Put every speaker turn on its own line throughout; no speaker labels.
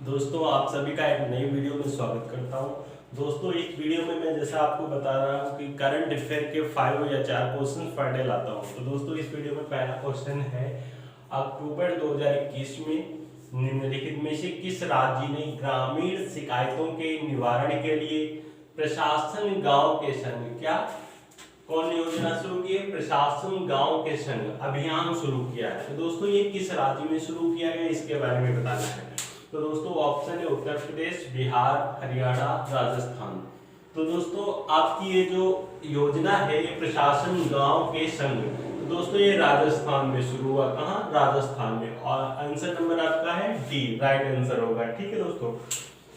दोस्तों आप सभी का एक नई वीडियो में स्वागत करता हूं। दोस्तों इस वीडियो में मैं जैसा आपको बता रहा हूं कि करंट अफेयर के 5 या 4 क्वेश्चन पर डे लाता हूं। तो दोस्तों इस वीडियो में पहला क्वेश्चन है, अक्टूबर 2021 में निम्नलिखित में से किस राज्य ने ग्रामीण शिकायतों के निवारण के लिए प्रशासन गांव के संग कौन योजना शुरू की है? प्रशासन गांव के संग अभियान शुरू किया है। तो दोस्तों ये किस राज्य में शुरू किया गया इसके बारे में बताना है। तो दोस्तों ऑप्शन है उत्तर प्रदेश, बिहार, हरियाणा, राजस्थान। तो दोस्तों आपकी ये जो योजना है ये प्रशासन गांव के संग, तो दोस्तों ये राजस्थान में शुरू हुआ। कहाँ? राजस्थान में। और आंसर नंबर आपका है डी, राइट आंसर होगा। ठीक है दोस्तों,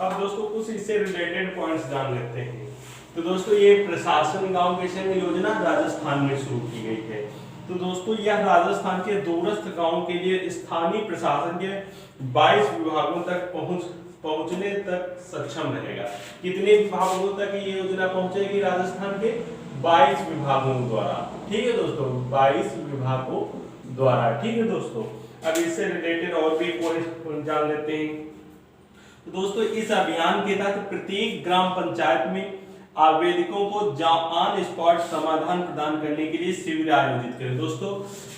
अब दोस्तों कुछ इससे रिलेटेड पॉइंट्स जान लेते हैं। तो दोस्तों ये प्रशासन गांव के संग योजना राजस्थान में शुरू की गई है। तो दोस्तों यह राजस्थान के दूरस्थ गांव के लिए स्थानीय प्रशासन के 22 विभागों तक पहुंचने तक सक्षम रहेगा। कितने विभागों तक ये योजना पहुंचेगी? राजस्थान के 22 विभागों द्वारा। ठीक है दोस्तों, 22 विभागों द्वारा। ठीक है दोस्तों, अब इससे रिलेटेड और भी पॉइंट जान लेते हैं। तो दोस्तों इस अभियान के तहत प्रत्येक ग्राम पंचायत में आवेदकों को ऑन स्पॉट समाधान प्रदान करने के लिए शिविर आयोजित करें। दोस्तों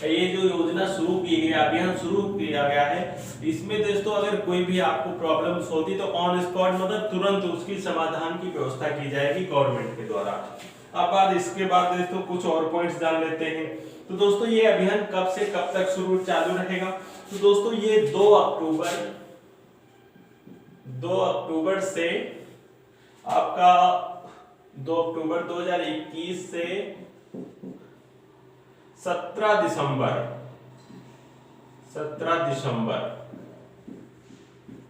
ये जो योजना शुरू की गई, अभियान शुरू किया गया है, इसमें दोस्तों अगर कोई भी आपको प्रॉब्लम्स होती तो ऑन स्पॉट मतलब तुरंत उसकी समाधान की व्यवस्था की जाएगी गवर्नमेंट के द्वारा। अब बाद इसके बाद दोस्तों कुछ और पॉइंट्स जान लेते हैं। तो दोस्तों ये अभियान कब से कब तक चालू रहेगा? तो दोस्तों ये 2 अक्टूबर से आपका 2 अक्टूबर 2021 से 17 दिसंबर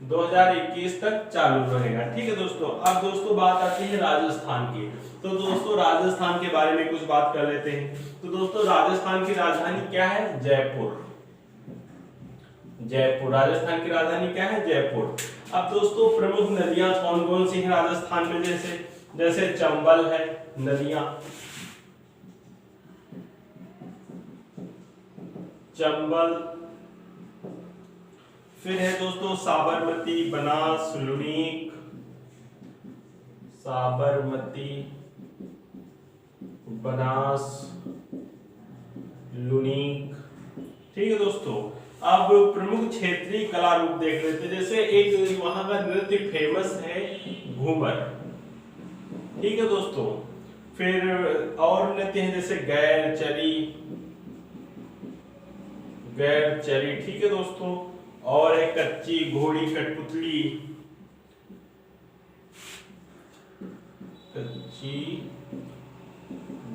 2021 तक चालू रहेगा। ठीक है दोस्तों, अब दोस्तों बात आती है राजस्थान की। तो दोस्तों राजस्थान के बारे में कुछ बात कर लेते हैं। तो दोस्तों राजस्थान की राजधानी क्या है? जयपुर। राजस्थान की राजधानी क्या है? जयपुर। अब दोस्तों प्रमुख नदियां कौन कौन सी हैं राजस्थान में? जैसे चंबल है नदियां, चंबल, फिर है दोस्तों साबरमती, बनास, लुनीक, साबरमती, बनास, लुनीक। ठीक है दोस्तों, अब प्रमुख क्षेत्रीय कला रूप देख लेते हैं। जैसे एक वहां का नृत्य फेमस है घूमर। ठीक है दोस्तों, फिर और नृत्य हैं जैसे गैर चरी। ठीक है दोस्तों, और है कच्ची घोड़ी कठपुतली, कच्ची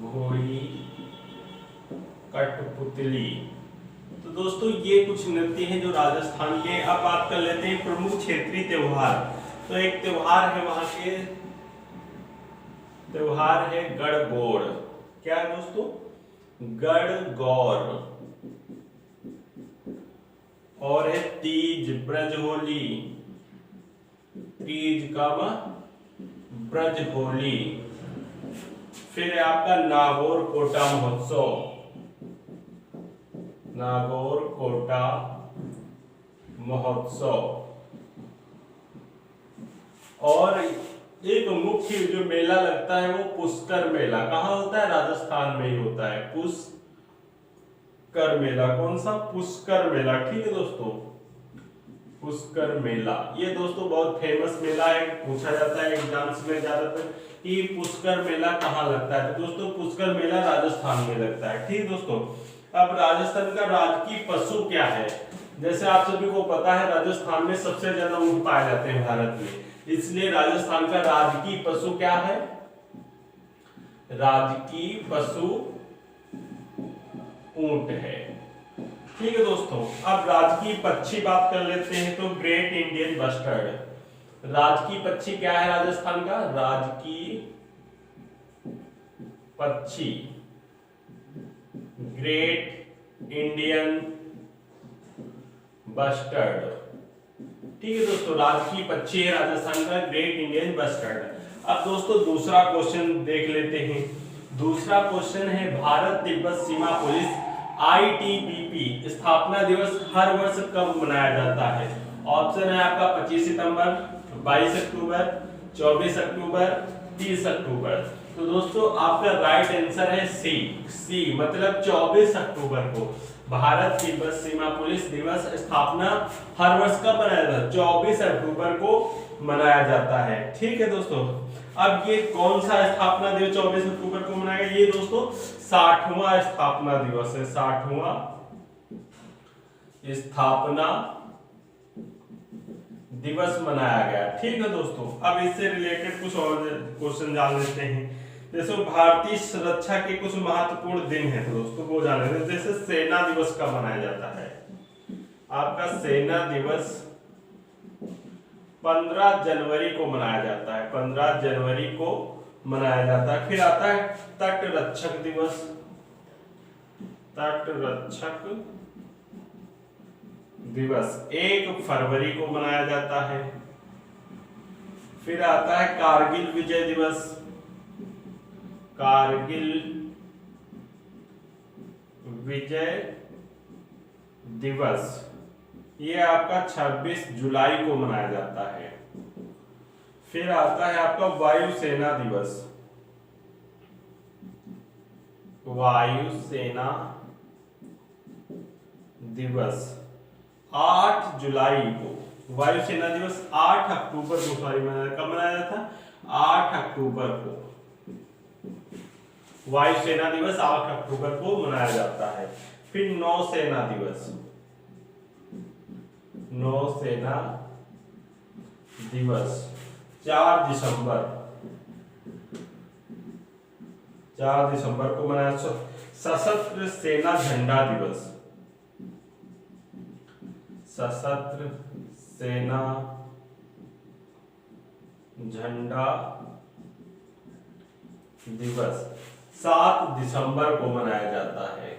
घोड़ी कठपुतली। तो दोस्तों ये कुछ नृत्य हैं जो राजस्थान के। अब बात कर लेते हैं प्रमुख क्षेत्रीय त्योहार। तो एक त्योहार है वहां के, त्योहार है गणगौर। क्या है दोस्तों? गणगौर। और है तीज, ब्रज होली, तीज का ब्रज होली। फिर है आपका नागौर कोटा महोत्सव, नागौर कोटा महोत्सव। और एक मुख्य जो मेला लगता है वो पुष्कर मेला। कहाँ होता है? राजस्थान में ही होता है पुष्कर मेला। कौन सा? पुष्कर मेला। ठीक है दोस्तों, पुष्कर मेला ये दोस्तों बहुत फेमस मेला है। पूछा जाता है एग्जाम्स में ज्यादातर कि पुष्कर मेला कहाँ लगता है। तो दोस्तों पुष्कर मेला राजस्थान में लगता है। ठीक दोस्तों, अब राजस्थान का राजकीय पशु क्या है? जैसे आप सभी को पता है राजस्थान में सबसे ज्यादा ऊंट पाए जाते हैं भारत में, इसलिए राजस्थान का राजकीय पशु क्या है? राजकीय पशु ऊंट है। ठीक है दोस्तों, अब राजकीय पक्षी बात कर लेते हैं। तो ग्रेट इंडियन बस्टर्ड राजकीय पक्षी क्या है राजस्थान का? राजकीय पक्षी ग्रेट इंडियन बस्टर्ड। ठीक है दोस्तों, राजकीय पक्षी है राजस्थान का ग्रेट इंडियन बस्टर्ड। अब दोस्तों दूसरा क्वेश्चन देख लेते हैं। दूसरा क्वेश्चन है भारत तिब्बत सीमा पुलिस ITBP स्थापना दिवस हर वर्ष कब मनाया जाता है? ऑप्शन है आपका 25 सितंबर, 22 अक्टूबर, 24 अक्टूबर, 30 अक्टूबर। तो दोस्तों आपका राइट आंसर है सी मतलब 24 अक्टूबर को भारत तिब्बत सीमा पुलिस दिवस स्थापना हर वर्ष कब मनाया जाता है? 24 अक्टूबर को मनाया जाता है। ठीक है दोस्तों, अब ये कौन सा स्थापना दिवस 24 अक्टूबर को मनाया गया? ये दोस्तों 60वां स्थापना दिवस है, 60वां स्थापना दिवस मनाया गया। ठीक है दोस्तों, अब इससे रिलेटेड कुछ और क्वेश्चन जान लेते हैं। जैसे भारतीय सुरक्षा के कुछ महत्वपूर्ण दिन हैं तो दोस्तों वो जान लेते हैं। जैसे सेना दिवस कब मनाया जाता है? आपका सेना दिवस 15 जनवरी को मनाया जाता है, 15 जनवरी को मनाया जाता है। फिर आता है तट रक्षक दिवस, तट रक्षक दिवस 1 फरवरी को मनाया जाता है। फिर आता है कारगिल विजय दिवस, कारगिल विजय दिवस ये आपका 26 जुलाई को मनाया जाता है। फिर आता है आपका वायुसेना दिवस, वायुसेना दिवस 8 जुलाई को। वायुसेना दिवस 8 अक्टूबर को कब मनाया था? 8 अक्टूबर को वायुसेना दिवस 8 अक्टूबर को मनाया जाता है। फिर नौसेना दिवस, नौसेना दिवस 4 दिसंबर, 4 दिसंबर को मनाया। सशस्त्र सेना झंडा दिवस, सशस्त्र सेना झंडा दिवस 7 दिसंबर को मनाया जाता है,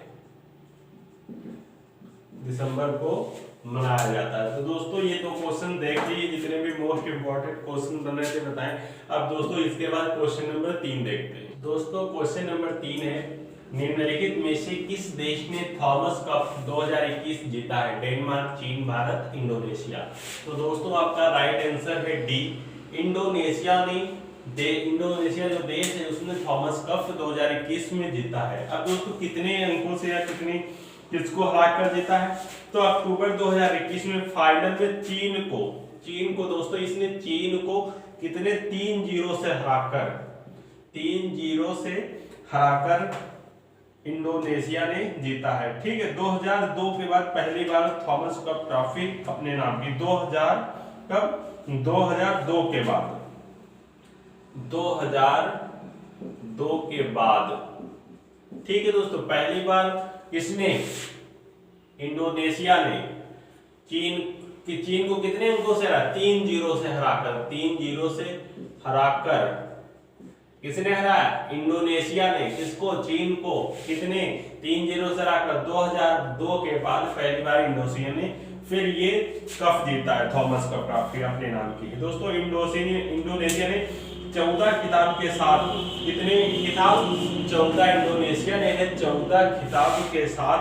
दिसंबर को मनाया जाता है। तो दोस्तों ये दो क्वेश्चन देख लीजिए, जितने भी मोस्ट इंपॉर्टेंट क्वेश्चन बने थे बताएं। अब दोस्तों इसके बाद क्वेश्चन नंबर 3 देखते हैं। दोस्तों क्वेश्चन नंबर 3 है, निम्नलिखित में से किस देश ने थॉमस कप 2021 जीता है? डेनमार्क, चीन, भारत, इंडोनेशिया। तो दोस्तों आपका राइट आंसर है डी, इंडोनेशिया ने इंडोनेशिया जो देश है उसने थॉमस कप 2021 में जीता है। अब दोस्तों कितने अंकों से या किसको हरा कर जीता है? तो अक्टूबर 2021 में फाइनल में चीन को दोस्तों इसने चीन को कितने 3-0 से हराकर इंडोनेशिया ने जीता है। ठीक है, 2002 के बाद पहली बार थॉमस कप ट्रॉफी अपने नाम की 2002 के बाद 2002 के बाद। ठीक है दोस्तों, पहली बार किसने? इंडोनेशिया ने चीन को कितने अंकों से हरा? 3-0 से हराकर किसने हराया? इंडोनेशिया ने किसको? चीन को कितने? 3-0 से हराकर 2002 के बाद पहली बार इंडोनेशिया ने फिर ये कप जीता है, थॉमस कप ट्रॉफी अपने नाम की। दोस्तों इंडोनेशिया ने 14 खिताब के साथ, कितने खिताब? 14 इंडोनेशिया ने 14 खिताब के साथ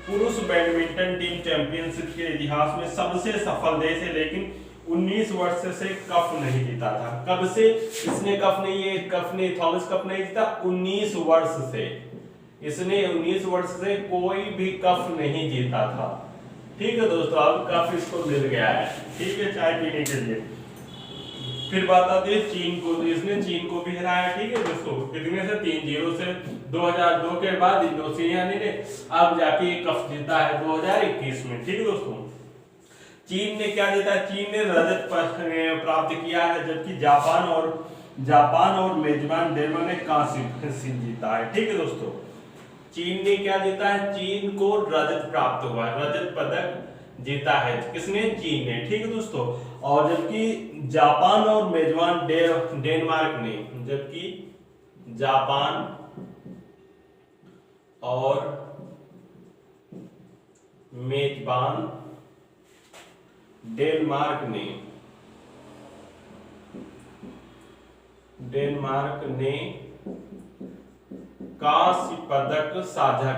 पुरुष बैडमिंटन टीम चैंपियनशिप के इतिहास में सबसे सफल देश है, लेकिन 19 वर्ष से कप नहीं जीता था। कब से इसने थॉमस कप नहीं जीता? 19 वर्ष से इसने 19 वर्ष से कोई भी कप नहीं जीता था। ठीक है दोस्तों, अब कप इसको मिल गया है। ठीक है, चाय पीने के लिए। फिर बात आती है चीन को, तो इसने चीन को भी हराया। ठीक है दोस्तों, कितने से? 3-0 से 2002 के बाद इंडोनेशिया ने अब जाके कप जीता है 2021 में। ठीक है दोस्तों, चीन ने क्या जीता? चीन ने रजत प्राप्त किया है, जबकि जापान और मेजबान डेनमार्क ने कांस्य जीता है। ठीक है दोस्तों, चीन ने क्या जीता है? चीन को रजत प्राप्त हुआ है, रजत पदक जीता है। किसने? चीन ने। ठीक है दोस्तों, और जबकि जापान और मेजबान डेनमार्क ने, जबकि जापान और मेजबान डेनमार्क ने कांस्य पदक साझा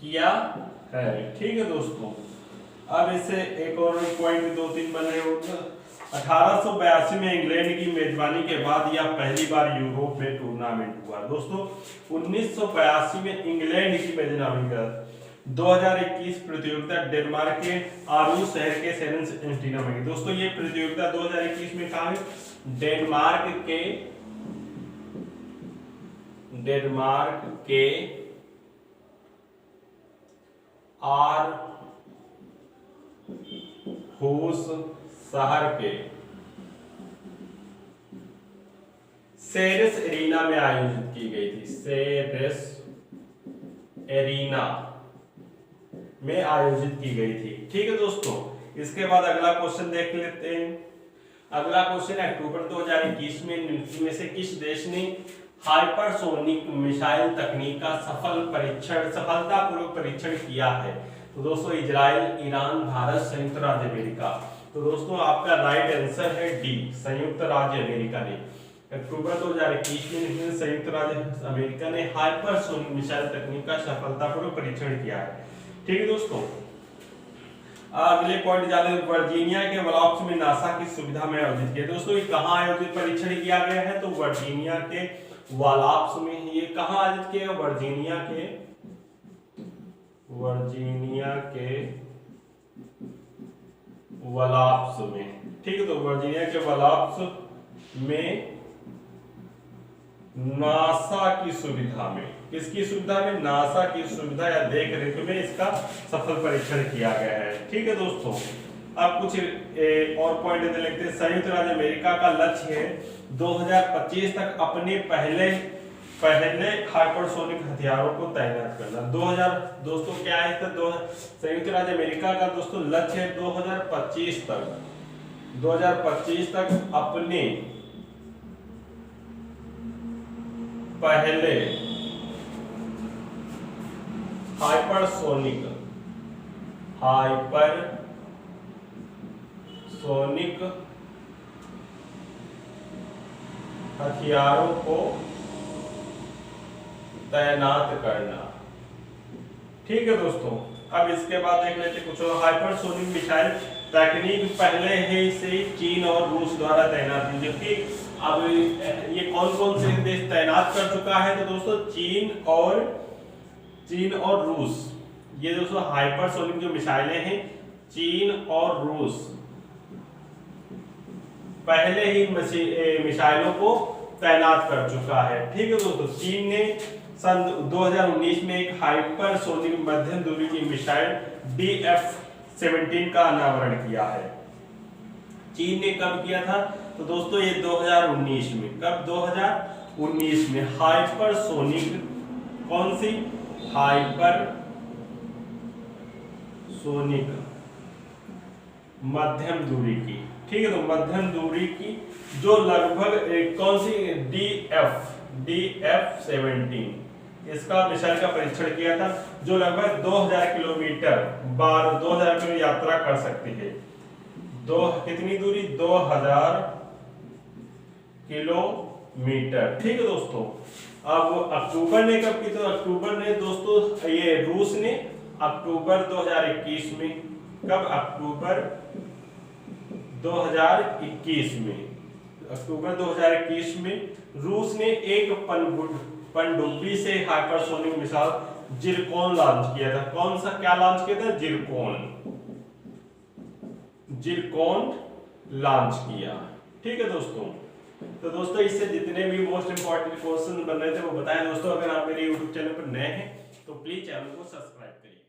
किया है, ठीक है दोस्तों। अब इससे एक और पॉइंट 2-3 बन रहे होगा। 1882 में इंग्लैंड की मेजबानी के बाद यह पहली बार यूरोप में टूर्नामेंट हुआ। दोस्तों 1982 में इंग्लैंड की मेजबानी का 2021 प्रतियोगिता डेनमार्क के आरू शहर के सेरेंस एंटीना में। दोस्तों ये प्रतियोगिता 2021 में कहा है डेनमार्क के आर होस शहर के सेरेस एरिना में आयोजित की गई थी। सेरेस एरिना में आयोजित की गई थी। ठीक है दोस्तों, इसके बाद अगला क्वेश्चन देख लेते हैं। अगला क्वेश्चन अक्टूबर 2021 में निम्न में से किस देश ने हाइपरसोनिक मिसाइल तकनीक का सफलतापूर्वक परीक्षण किया है? तो दोस्तों इजराइल, ईरान, भारत, संयुक्त राज्य अमेरिका। तो दोस्तों आपका राइट आंसर है डी, संयुक्त राज्य अमेरिका ने अक्टूबर 2021 में संयुक्त राज्य अमेरिका ने हाइपरसोनिक मिसाइल तकनीक का सफलतापूर्वक परीक्षण किया है। ठीक है दोस्तों, अगले पॉइंट जाने वर्जीनिया के वॉल्प्स में नासा की सुविधा में आयोजित किया। दोस्तों ये कहाँ आयोजित परीक्षण किया गया है? तो वर्जीनिया के वॉल्प्स में। ये कहाँ आयोजित किया? वर्जीनिया के वॉल्प्स में। ठीक है, तो वर्जीनिया के वॉल्प्स में नासा की सुविधा में। किसकी सुविधा में? नासा की सुविधा या देख रेख में इसका सफल परीक्षण किया गया है। ठीक है दोस्तों, अब कुछ और पॉइंट लिखते हैं। संयुक्त राज्य अमेरिका का लक्ष्य है 2025 तक अपने पहले हाइपरसोनिक हथियारों को तैनात करना। 2000 दोस्तों क्या है? तो संयुक्त राज्य अमेरिका का दोस्तों लक्ष्य है 2025 तक अपने पहले हाइपरसोनिक हथियारों को तैनात करना। ठीक है दोस्तों, अब इसके बाद देख लेते कुछ और। हाइपरसोनिक मिसाइल तकनीक पहले ही से चीन और रूस द्वारा तैनात है, जबकि अब ये कौन कौन से देश तैनात कर चुका है? तो दोस्तों चीन और रूस। ये दोस्तों हाइपरसोनिक जो मिसाइलें हैं चीन और रूस पहले ही मिसाइलों को तैनात कर चुका है। ठीक है दोस्तों, चीन ने सन 2019 में एक हाइपरसोनिक मध्यम दूरी की मिसाइल DF-17 का अनावरण किया है। चीन ने कब किया था? तो दोस्तों ये 2019 में। कब? 2019 में हाइपरसोनिक, कौन सी? हाइपरसोनिक मध्यम दूरी की। ठीक है, तो मध्यम दूरी की जो लगभग कौन सी? DF-17 इसका मिसाइल का परीक्षण किया था, जो लगभग 2000 किलोमीटर यात्रा कर सकती है। कितनी दूरी? 2000 किलोमीटर। ठीक है दोस्तों, अब अक्टूबर ने कब की? तो अक्टूबर ने दोस्तों ये रूस ने अक्टूबर 2021 में। कब? अक्टूबर 2021 में। अक्टूबर 2021 में रूस ने एक पनडुब्बी से हाइपरसोनिक मिसाइल जिरकॉन लॉन्च किया था। कौन सा क्या लॉन्च किया था? जिरकॉन लॉन्च किया। ठीक है दोस्तों, तो दोस्तों इससे जितने भी मोस्ट इंपॉर्टेंट क्वेश्चन बन रहे थे वो बताएं। दोस्तों अगर आप मेरे YouTube चैनल पर नए हैं तो प्लीज चैनल को सब्सक्राइब करिए।